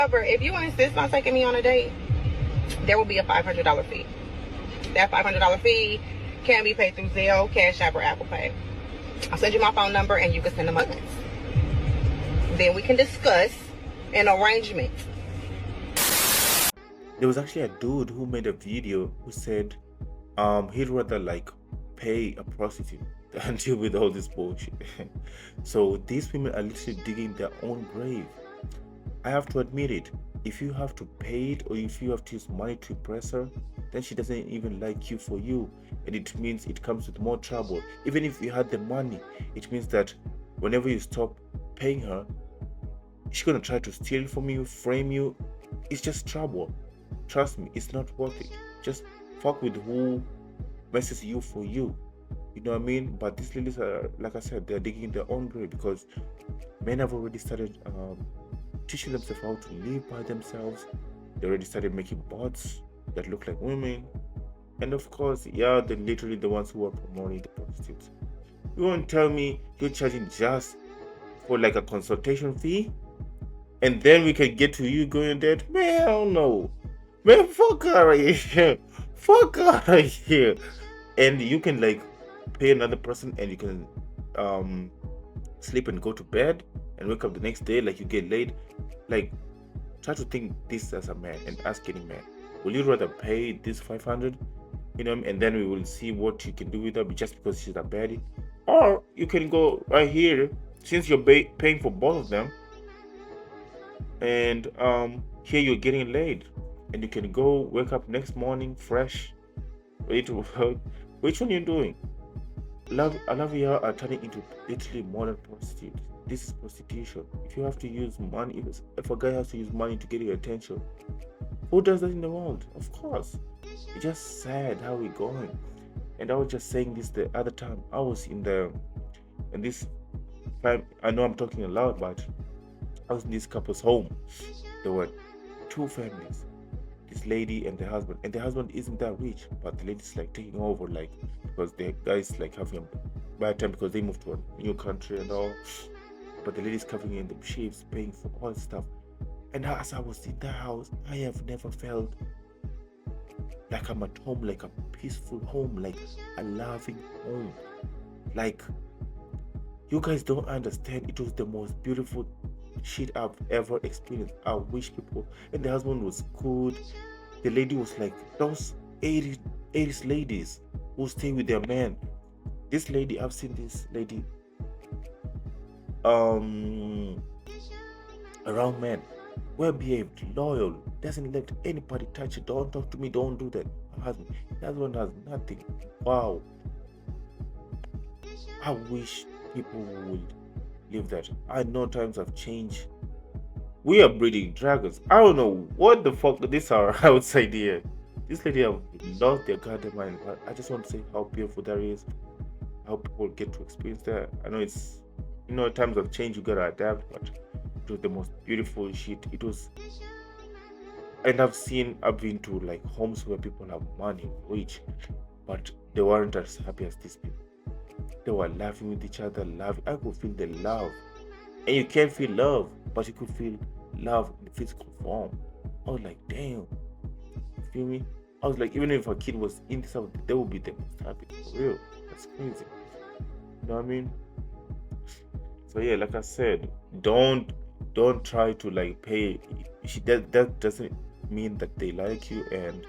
However, if you insist on taking me on a date, there will be a $500 fee. That $500 fee can be paid through Zelle, Cash App, or Apple Pay. I'll send you my phone number and you can send the money. Then we can discuss an arrangement. There was actually a dude who made a video who said he'd rather like pay a prostitute than deal with all this bullshit. So these women are literally digging their own grave. I have to admit it. If you have to pay it or if you have to use money to impress her, then she doesn't even like you for you, and it means it comes with more trouble. Even if you had the money, it means that whenever you stop paying her, she's gonna try to steal from you, frame you. It's just trouble. Trust me, it's not worth it. Just fuck with who messes you for you. You know what I mean? But these ladies are, like I said, they're digging their own grave because men have already started teaching themselves how to live by themselves. They already started making bots that look like women. And of course, yeah, they're literally the ones who are promoting the prostitutes. You won't tell me you're charging just for like a consultation fee? And then we can get to you going dead? Man, hell no. Man, fuck out of here. Fuck out of here. And you can like pay another person and you can sleep and go to bed and wake up the next day like you get laid. Like, try to think this as a man and ask any man. Will you rather pay this 500, you know, and then we will see what you can do with her just because she's a baddie? Or you can go right here, since you're paying for both of them, and here you're getting laid, and you can go wake up next morning fresh, ready to work. Which one are you doing? A lot of you are turning into literally modern prostitutes. This is prostitution. If you have to use money, if a guy has to use money to get your attention, who does that in the world? Of course. It's just sad how we're going. And I was just saying this the other time. I was in this time. I know I'm talking a lot, but I was in this couple's home. There were two families. This lady and the husband. And the husband isn't that rich, but the lady's like taking over, like, because the guy's like having a bad time because they moved to a new country and all. But the lady's covering in the she's paying for all stuff. And as I was in that house, I have never felt like I'm at home, like a peaceful home, like a loving home. Like, you guys don't understand. It was the most beautiful shit I've ever experienced. I wish people, and the husband was good. The lady was like those 80s ladies who stay with their men. This lady, I've seen this lady around men, well behaved, loyal, doesn't let anybody touch it. Don't talk to me, don't do that. My husband, that one has nothing. Wow. I wish people would live that. I know times have changed. We are breeding dragons. I don't know what the fuck these are outside here. This lady have lost their goddamn mind. But I just want to say how beautiful that is. How people get to experience that. I know it's, you know, times of change, you gotta adapt, but it was the most beautiful shit. It was, and I've been to like homes where people have money, rich, but they weren't as happy as these people. They were laughing with each other, laughing. I could feel the love. And you can't feel love, but you could feel love in physical form. I was like, damn. You feel me? I was like, even if a kid was in this house, they would be the most happy. For real. That's crazy. You know what I mean? So yeah, like I said, don't try to like pay. That doesn't mean that they like you, and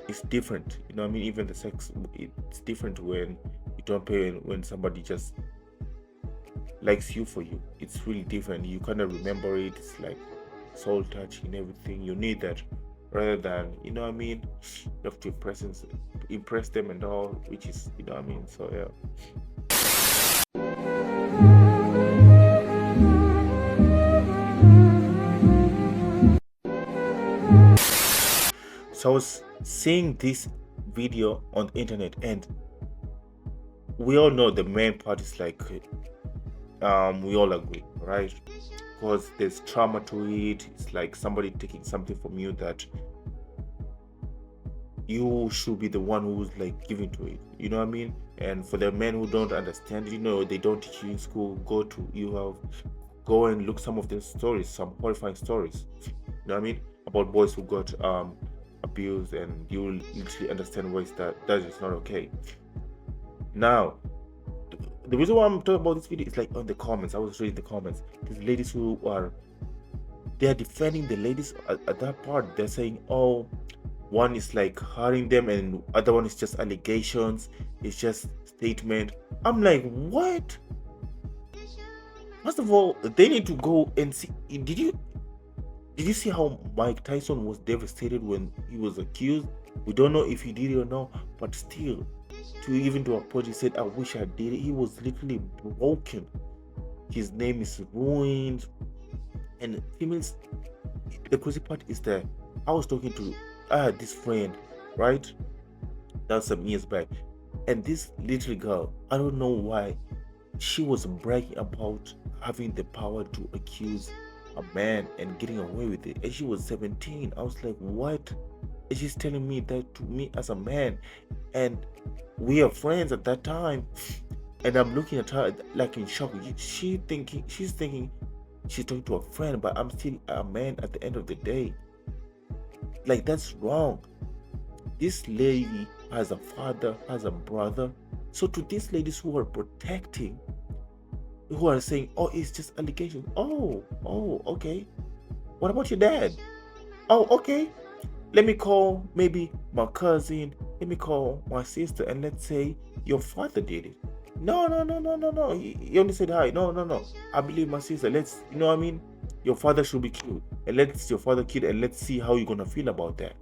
it's different. You know what I mean? Even the sex, it's different when you don't pay, when somebody just likes you for you. It's really different. You kind of remember it. It's like soul touching and everything. You need that rather than, you know what I mean, you have to impress them and all, which is, you know what I mean. So yeah. So I was seeing this video on the internet, and we all know the main part is like we all agree, right? Because there's trauma to it. It's like somebody taking something from you that you should be the one who's like giving to it. You know what I mean? And for the men who don't understand, you know, they don't teach you in school. go and look some of their stories, some horrifying stories. You know what I mean? About boys who got abused, and you will literally understand why that is not okay. Now, the reason why I'm talking about this video is like on the comments. I was reading the comments. These ladies who are defending the ladies at that part. They're saying, oh, one is like hurting them and other one is just allegations, it's just statement. I'm like, what? First of all, they need to go and see. Did you see how Mike Tyson was devastated when he was accused? We don't know if he did it or not, but still, to a point, he said, I wish I did it. He was literally broken. His name is ruined. And females, the crazy part is that I had this friend, right? That was some years back. And this little girl, I don't know why, she was bragging about having the power to accuse a man and getting away with it. And she was 17. I was like, what? And she's telling me that to me as a man. And we are friends at that time. And I'm looking at her like in shock. She's thinking she's talking to a friend, but I'm still a man at the end of the day. Like, that's wrong. This lady has a father, has a brother. So to these ladies who are protecting, who are saying, oh, it's just allegations. Oh, okay. What about your dad? Oh, okay. Let me call maybe my cousin. Let me call my sister, and let's say your father did it. No. He only said hi. No. I believe my sister. Let's, you know what I mean? Your father should be killed. And let's your father killed, and let's see how you're gonna feel about that.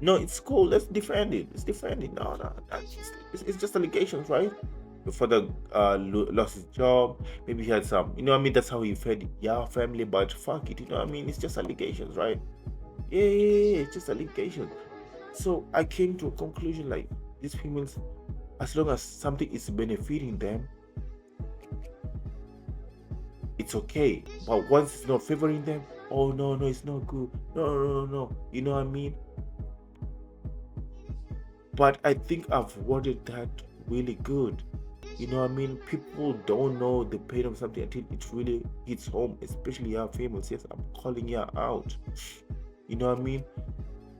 No, it's cool. Let's defend it. Let's defend it. No. It's just allegations, right? Your father lost his job. Maybe he had some, you know what I mean? That's how he fed your family, but fuck it, you know what I mean? It's just allegations, right? Yeah, it's just allegations. So I came to a conclusion, like, these females, as long as something is benefiting them, it's okay. But once it's not favoring them, oh no, it's not good. No. You know what I mean? But I think I've worded that really good. You know what I mean? People don't know the pain of something until it really hits home, especially our females. Yes, I'm calling you out. You know what I mean?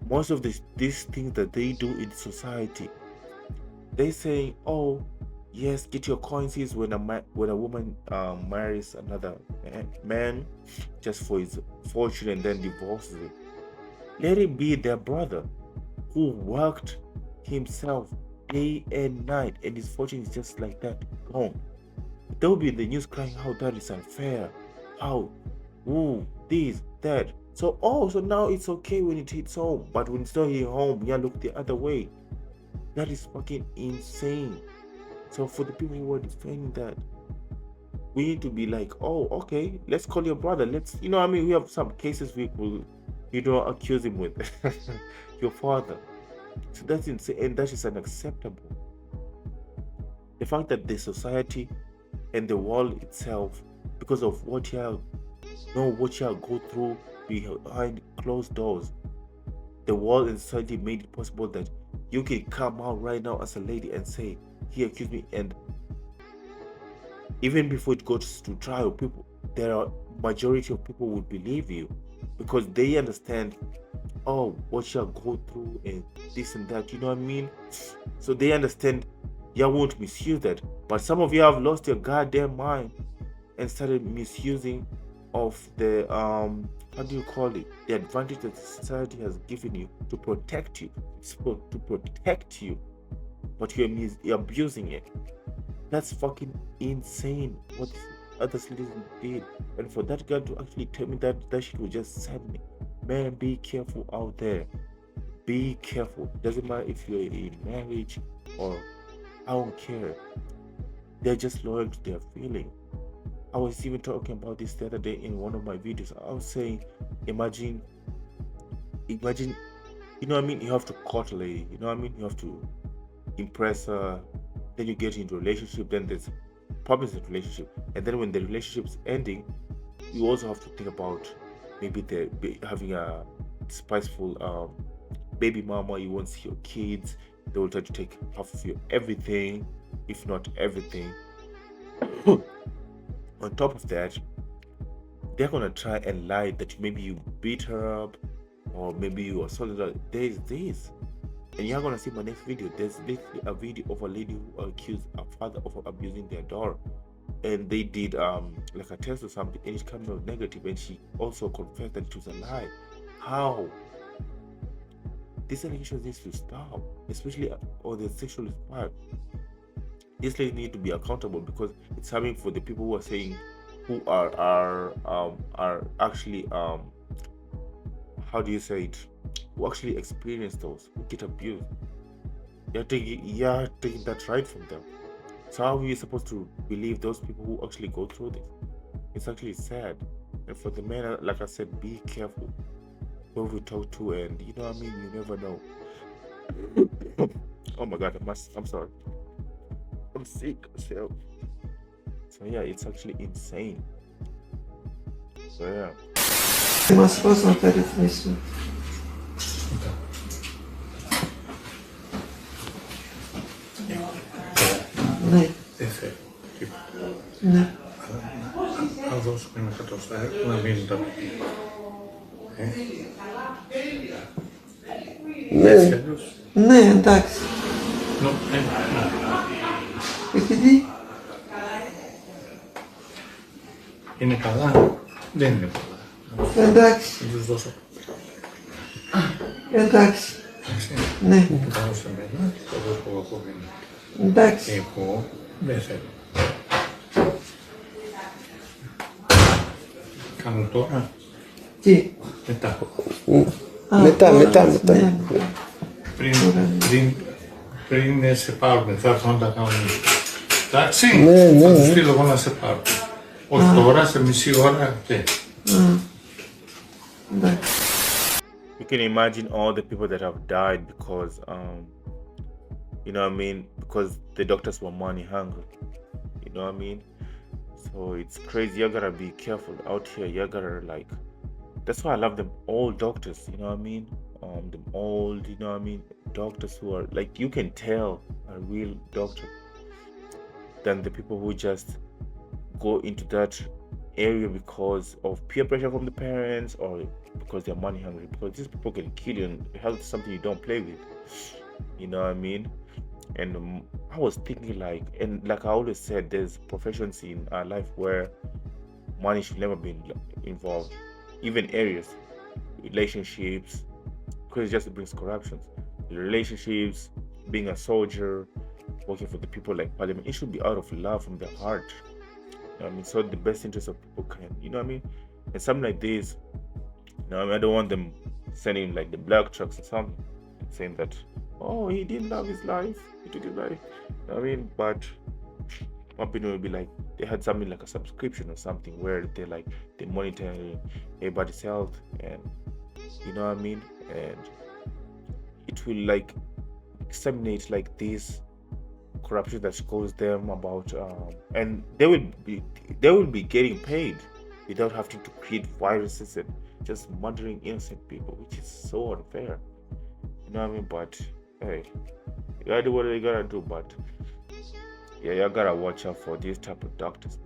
Most of these things that they do in society, they say, oh, yes, get your coins when a woman marries another man just for his fortune and then divorces him. Let it be their brother who worked himself day and night, and his fortune is just like that gone. They'll be in the news crying how that is unfair, how, this, that. So now it's okay when it hits home, but when it's not here home, yeah, look the other way. That is fucking insane. So for the people who are defending that, we need to be like, oh, okay, let's call your brother. Let's, you know what I mean? We have some cases we will, accuse him with your father. So that's insane, and that is unacceptable. The fact that the society and the world itself, because of what you go through behind closed doors, the world and society made it possible that you can come out right now as a lady and say, he accused me, and even before it goes to trial, majority of people would believe you because they understand, oh, what you go through and this and that, you know what I mean? So they understand you won't misuse that. But some of you have lost your goddamn mind and started misusing of the how do you call it, the advantage that society has given you to protect you. It's supposed to protect you, but you're abusing it. That's fucking insane what other citizens did. And for that girl to actually tell me that shit would just send me. Man, be careful out there. Be careful. Doesn't matter if you're in marriage or I don't care. They're just loyal to their feeling. I was even talking about this the other day in one of my videos. I was saying, imagine, you know what I mean? You have to court a lady, you know what I mean? You have to impress her, then you get into a relationship, then there's problems in the relationship. And then when the relationship's ending, you also have to think about maybe they're having a spiteful baby mama. You won't see your kids. They will try to take half of your everything, if not everything. On top of that, they're gonna try and lie that maybe you beat her up or maybe you assaulted her. There's this, and you're gonna see my next video. There's literally a video of a lady who accused a father of abusing their daughter, and they did like a test or something, and it came out negative, and she also confessed that it was a lie. How? These allegations needs to stop, especially on the sexual part. This lady need to be accountable because it's happening for the people who are saying, who are actually how do you say it? Who actually experience those, who get abused. You're taking that right from them. So how are you supposed to believe those people who actually go through this? It's actually sad. And for the men, like I said, be careful who we talk to, and you know what I mean, you never know. Oh my god, I'm sorry. I'm sick. So yeah, it's actually insane. So yeah. Μας πώς να τα ρυθμίσουμε. Ναι. Δεν θέλω τίποτα. Ναι. Θα δώσουμε ένα εκατοστάρι να μην τα πει. Ναι. Ναι, εντάξει. Επειδή Είναι καλά, δεν είναι πολλά. εντάξει. Θα τους δώσω. Εντάξει. Ναι. Θα δώσω εμένα, θα δώσω εγώ μένα. Εντάξει. Εγώ δεν θέλω. Κάνω τώρα, Τι. μετά. Μετά. Ναι. Πριν σε πάρουν, θα έρθω να τα κάνουν. Εντάξει, Ναι. θα τους στείλω εγώ να σε πάρουν. Όχι τώρα, σε μισή ώρα και. Εντάξει. You can imagine all the people that have died because you know what I mean, because the doctors were money hungry, you know what I mean. So it's crazy. You gotta be careful out here. You gotta like, that's why I love them all doctors, you know what I mean. Them old, you know what I mean, doctors who are like, you can tell a real doctor than the people who just go into that area because of peer pressure from the parents or because they're money hungry, because these people can kill you, and health is something you don't play with, you know what I mean. And I was thinking like, and like I always said, there's professions in our life where money should never be involved, even areas, relationships, because it just brings corruptions. Relationships, being a soldier, working for the people like parliament, it should be out of love from the heart. You know what I mean? So the best interest of people can, you know what I mean? And something like this, you know what I mean? I don't want them sending like the black trucks or something, saying that, oh, he didn't love his life, he took his life. You know what I mean? But my opinion would be like, they had something like a subscription or something where they monitor everybody's health, and you know what I mean, and it will like exterminate like this corruption that goes them about, and they will be getting paid without having to create viruses and just murdering innocent people, which is so unfair, you know what I mean. But hey, you gotta do what you gotta do, but yeah, you gotta watch out for these type of doctors,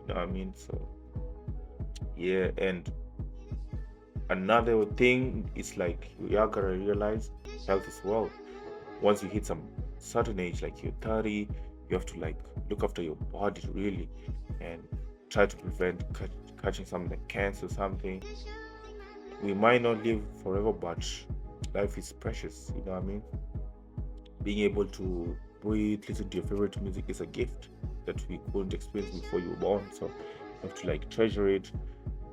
you know what I mean. So yeah, and another thing is like, you gotta realize health is wealth. Once you hit some certain age, like you're 30, you have to like look after your body really and try to prevent catching something like cancer or something. We might not live forever, but life is precious, you know what I mean. Being able to breathe, listen to your favorite music is a gift that we couldn't experience before you were born, so you have to like treasure it.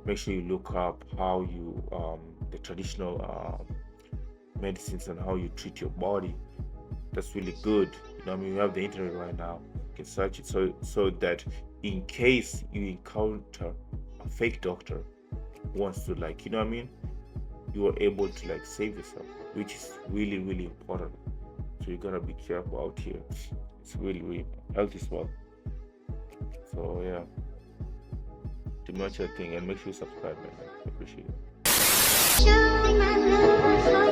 Make sure you look up how you the traditional medicines and how you treat your body. That's really good, you know what I mean. We have the internet right now, you can search it, so that in case you encounter a fake doctor who wants to like, you know what I mean, you are able to like save yourself, which is really, really important. So you gotta be careful out here. It's really, really health is wealth. So yeah, do much your thing and make sure you subscribe, man. I appreciate it.